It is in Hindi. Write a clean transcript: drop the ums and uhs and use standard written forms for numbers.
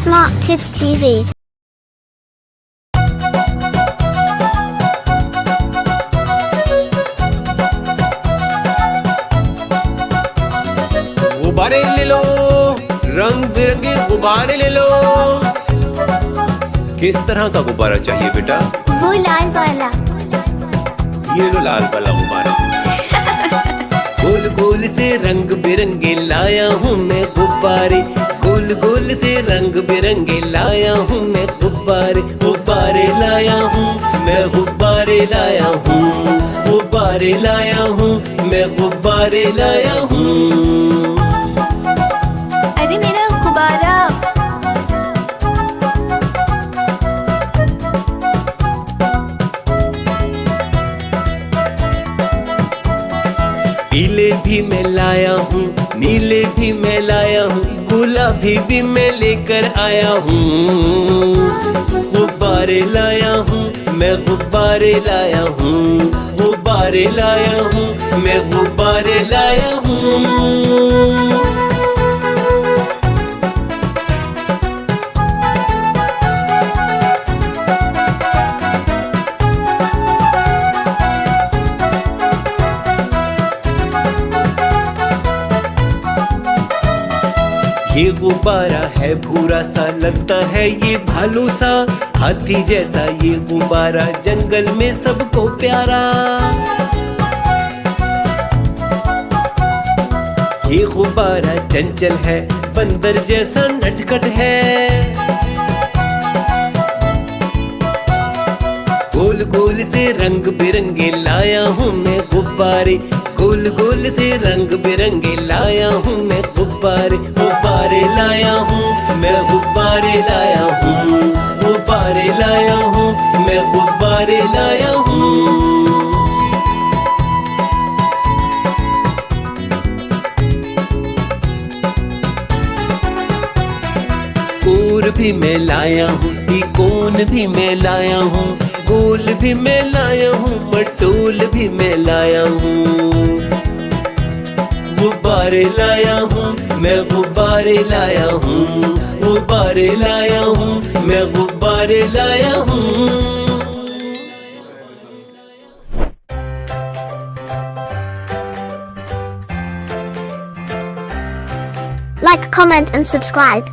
Smart Kids TV. गुब्बारे ले लो, रंग बिरंगे गुब्बारे ले लो। किस तरह का गुब्बारा चाहिए बेटा? वो लाल वाला। ये लो लाल वाला गुब्बारा। गोल गोल से रंग बिरंगे लाया हूँ मैं गुब्बारे, गोल गोल से रंग बिरंगे लाया हूँ मैं गुब्बारे। गुब्बारे लाया हूँ मैं, गुब्बारे लाया हूँ, गुब्बारे लाया हूँ मैं, गुब्बारे लाया हूँ। अरे मेरा गुब्बारा। पीले भी मैं लाया हूँ, नीले भी मैं लाया हूँ, गुलाबी भी मैं लेकर आया हूँ। गुब्बारे लाया हूँ मैं, गुब्बारे लाया हूँ, गुब्बारे लाया हूँ मैं, गुब्बारे लाया हूँ। ये गुब्बारा है भूरा सा, लगता है ये भालू सा, हाथी जैसा ये गुब्बारा जंगल में सबको प्यारा। ये गुब्बारा चंचल है, बंदर जैसा नटखट है। गोल गोल से रंग बिरंगे लाया हूँ मैं गुब्बारे, गोल गोल से रंग बिरंगे लाया हूँ मैं गुब्बारे। गुब्बारे लाया हूँ मैं, गुब्बारे लाया हूँ, गुब्बारे लाया हूँ मैं, गुब्बारे लाया हूँ। कोर भी मैं लाया हूँ, तिकोन भी मैं लाया हूँ, गोल भी मैं लाया हूँ, मटोल भी मैं लाया हूँ। गुब्बारे लाया हूँ मैं, गुब्बारे लाया हूँ, गुब्बारे लाया हूँ मैं, गुब्बारे लाया हूँ। Like, comment and subscribe.